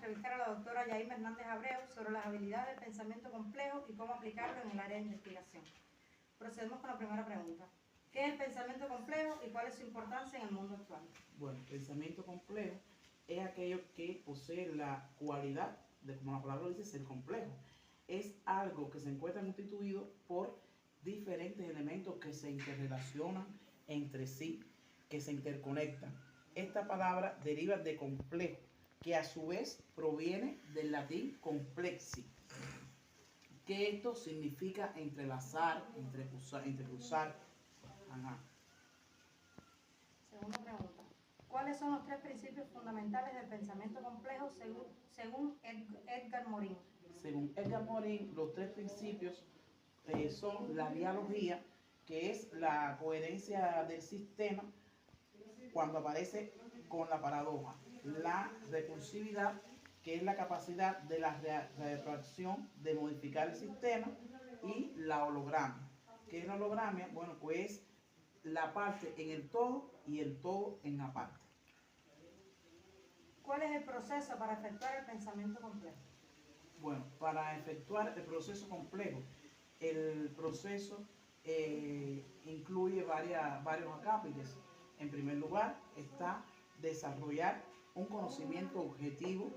entrevistar a la doctora Yaima Hernández Abreu sobre las habilidades del pensamiento complejo y cómo aplicarlo en el área de investigación. Procedemos con la primera pregunta. ¿Qué es el pensamiento complejo y cuál es su importancia en el mundo actual? Bueno, el pensamiento complejo es aquello que posee la cualidad de, como la palabra dice, ser complejo. Es algo que se encuentra constituido por diferentes elementos que se interrelacionan entre sí, que se interconectan. Esta palabra deriva de complejo, que a su vez proviene del latín complexi, que esto significa entrelazar, entrecruzar. Ajá. Segunda pregunta. ¿Cuáles son los tres principios fundamentales del pensamiento complejo según Edgar Morin? Según Edgar Morin, los tres principios son la dialogía, que es la coherencia del sistema cuando aparece con la paradoja, la recursividad, que es la capacidad de la retroacción de modificar el sistema, y la hologramia. ¿Qué es la hologramia? Bueno, pues la parte en el todo y el todo en la parte. ¿Cuál es el proceso para efectuar el pensamiento complejo? Bueno, para efectuar el proceso complejo, el proceso incluye varios acápites. En primer lugar, está desarrollar un conocimiento objetivo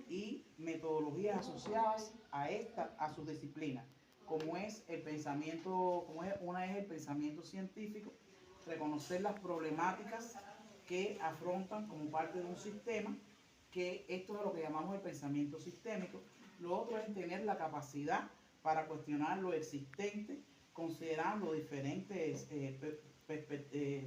y metodologías asociadas a su disciplina, como es el pensamiento, una es el pensamiento científico, reconocer las problemáticas que afrontan como parte de un sistema, que esto es lo que llamamos el pensamiento sistémico. Lo otro es tener la capacidad para cuestionar lo existente, considerando diferentes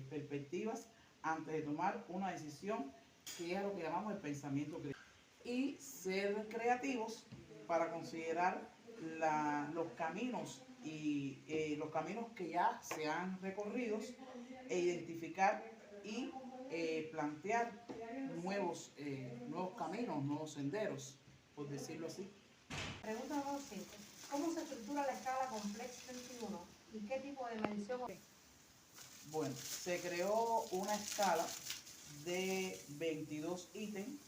perspectivas antes de tomar una decisión, que es lo que llamamos el pensamiento crítico. Y ser creativos para considerar los caminos los caminos que ya se han recorrido, e identificar y plantear nuevos caminos, nuevos senderos, por decirlo así. Pregunta número 5. ¿Cómo se estructura la escala Complex 21 y qué tipo de medición? Bueno, se creó una escala de 22 ítems,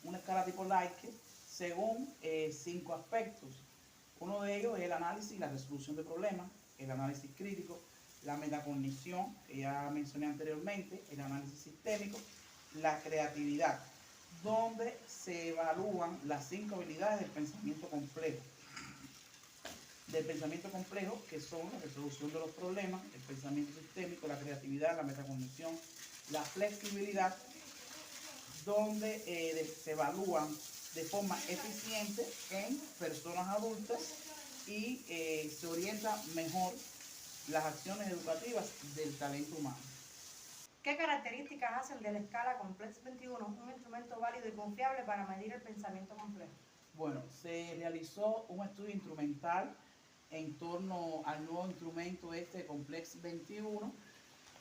una escala tipo Likert, según 5 aspectos. Uno de ellos es el análisis y la resolución de problemas, el análisis crítico, la metacognición, que ya mencioné anteriormente, el análisis sistémico, la creatividad, donde se evalúan las 5 habilidades del pensamiento complejo. Que son la resolución de los problemas, el pensamiento sistémico, la creatividad, la metacognición, la flexibilidad, donde se evalúan de forma eficiente en personas adultas y se orienta mejor las acciones educativas del talento humano. ¿Qué características hacen de la escala Complex 21 un instrumento válido y confiable para medir el pensamiento complejo? Bueno, se realizó un estudio instrumental en torno al nuevo instrumento Complex 21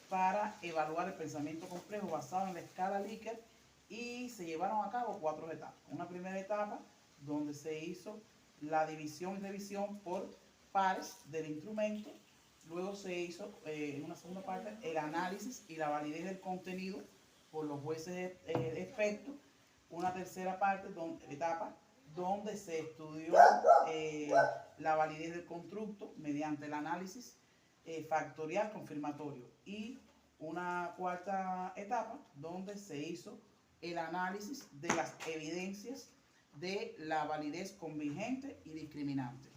para evaluar el pensamiento complejo basado en la escala Likert, y se llevaron a cabo 4 etapas. Una primera etapa donde se hizo la división y revisión por pares del instrumento. Luego se hizo en una segunda parte el análisis y la validez del contenido por los jueces expertos. Una tercera etapa donde se estudió la validez del constructo mediante el análisis factorial confirmatorio, y una cuarta etapa donde se hizo el análisis de las evidencias de la validez convergente y discriminante.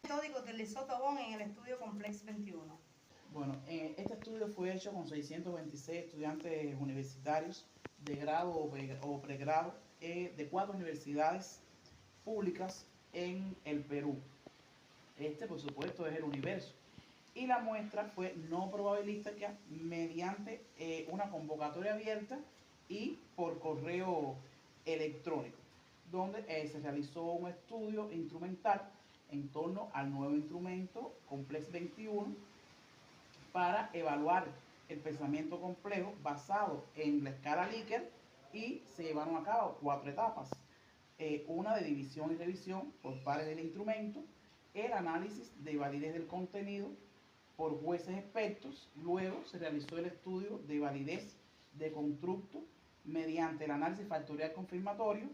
¿Qué metódico utilizó Tobón en el estudio Complex 21? Bueno, este estudio fue hecho con 626 estudiantes universitarios de grado o pregrado de 4 universidades públicas en el Perú. Por supuesto, es el universo. Y la muestra fue no probabilística mediante una convocatoria abierta y por correo electrónico, donde se realizó un estudio instrumental en torno al nuevo instrumento Complex 21 para evaluar el pensamiento complejo basado en la escala Likert, y se llevaron a cabo 4 etapas. Una de división y revisión por pares del instrumento, el análisis de validez del contenido por jueces expertos. Luego se realizó el estudio de validez de constructo mediante el análisis factorial confirmatorio,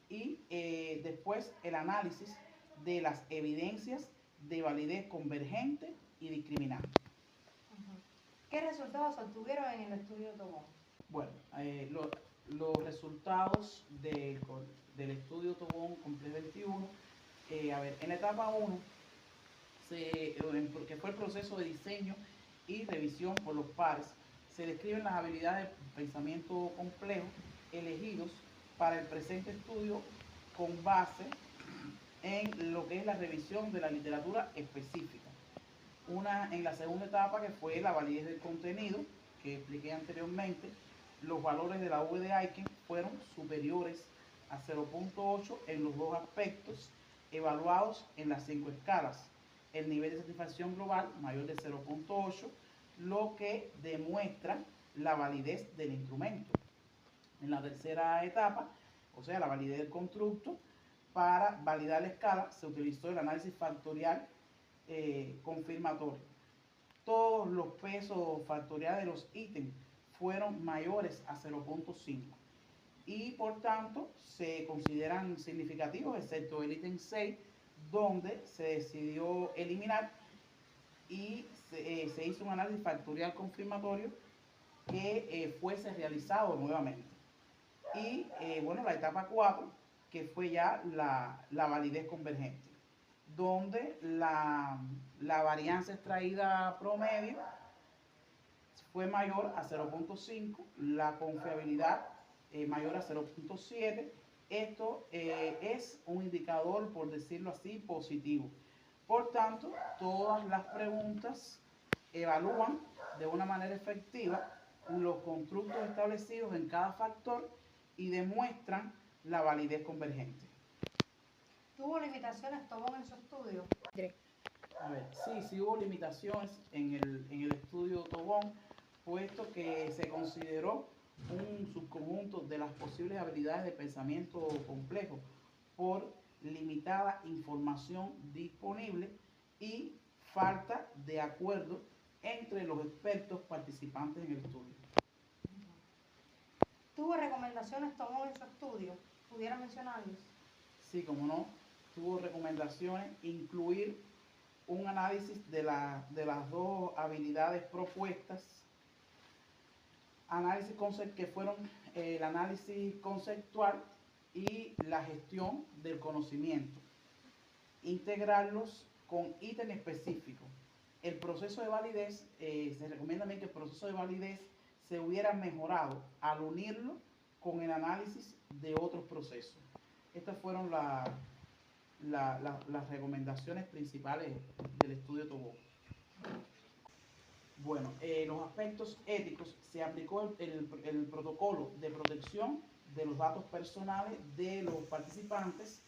y después el análisis de las evidencias de validez convergente y discriminante. ¿Qué resultados obtuvieron en el estudio Tobón? Bueno, los resultados del estudio Tobón Complex 21, en la etapa 1, que fue el proceso de diseño y revisión por los pares, se describen las habilidades de pensamiento complejo elegidos para el presente estudio con base en lo que es la revisión de la literatura específica. En la segunda etapa, que fue la validez del contenido, que expliqué anteriormente, los valores de la V de Aiken fueron superiores a 0.8 en los dos aspectos evaluados en las 5 escalas. El nivel de satisfacción global mayor de 0.8, lo que demuestra la validez del instrumento. En la tercera etapa, o sea, la validez del constructo, para validar la escala se utilizó el análisis factorial confirmatorio. Todos los pesos factoriales de los ítems fueron mayores a 0.5 y por tanto se consideran significativos, excepto el ítem 6, donde se decidió eliminar y se hizo un análisis factorial confirmatorio que fuese realizado nuevamente. Y bueno, la etapa 4, que fue ya la validez convergente, donde la varianza extraída promedio fue mayor a 0.5, la confiabilidad mayor a 0.7. Esto es un indicador, por decirlo así, positivo. Por tanto, todas las preguntas evalúan de una manera efectiva los constructos establecidos en cada factor y demuestran la validez convergente. ¿Tuvo limitaciones Tobón en su estudio? A ver, sí hubo limitaciones en el estudio Tobón, puesto que se consideró un subconjunto de las posibles habilidades de pensamiento complejo por limitada información disponible y falta de acuerdo entre los expertos participantes en el estudio. ¿Tuvo recomendaciones Tobón en su estudio? ¿Pudiera mencionarlos? Sí, como no, tuvo recomendaciones incluir un análisis de las dos habilidades propuestas, que fueron el análisis conceptual y la gestión del conocimiento, integrarlos con ítem específico. El proceso de validez, se recomienda también que el proceso de validez se hubiera mejorado al unirlo con el análisis de otros procesos. Estas fueron las recomendaciones principales del estudio Tobón. Bueno, los aspectos éticos, se aplicó el protocolo de protección de los datos personales de los participantes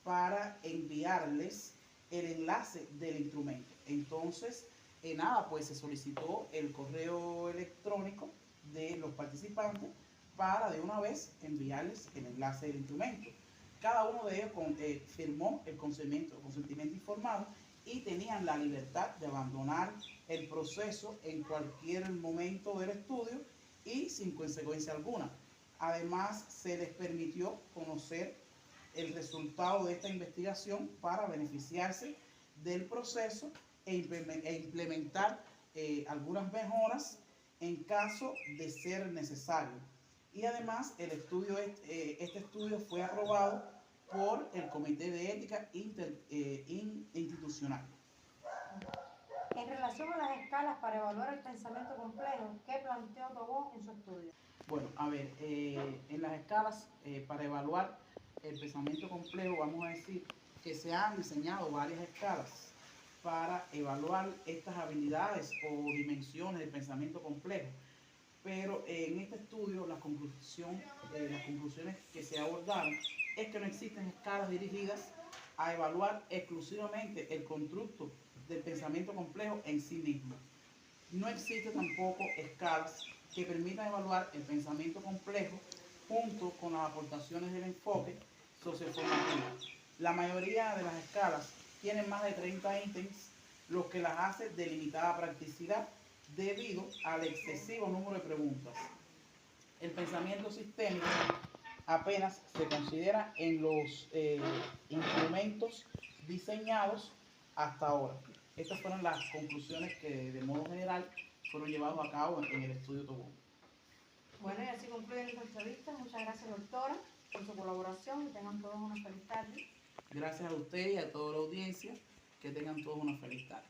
para enviarles el enlace del instrumento. Entonces, pues se solicitó el correo electrónico de los participantes para de una vez enviarles el enlace del instrumento. Cada uno de ellos firmó el consentimiento informado y tenían la libertad de abandonar el proceso en cualquier momento del estudio y sin consecuencia alguna. Además, se les permitió conocer el resultado de esta investigación para beneficiarse del proceso e implementar algunas mejoras en caso de ser necesario. Y además, este estudio fue aprobado por el Comité de Ética Institucional. En relación a las escalas para evaluar el pensamiento complejo, ¿qué planteó Tobón en su estudio? Bueno, a ver, en las escalas para evaluar el pensamiento complejo, vamos a decir que se han diseñado varias escalas para evaluar estas habilidades o dimensiones del pensamiento complejo. Pero en este estudio las conclusiones que se abordaron es que no existen escalas dirigidas a evaluar exclusivamente el constructo del pensamiento complejo en sí mismo. No existen tampoco escalas que permitan evaluar el pensamiento complejo junto con las aportaciones del enfoque socioformativo. La mayoría de las escalas tienen más de 30 ítems, lo que las hace de limitada practicidad debido al excesivo número de preguntas. El pensamiento sistémico apenas se considera en los instrumentos diseñados hasta ahora. Estas fueron las conclusiones que de modo general fueron llevadas a cabo en el estudio Tobón. Bueno, y así concluye nuestra entrevista. Muchas gracias, doctora, por su colaboración y tengan todos una feliz tarde. Gracias a ustedes y a toda la audiencia. Que tengan todos una feliz tarde.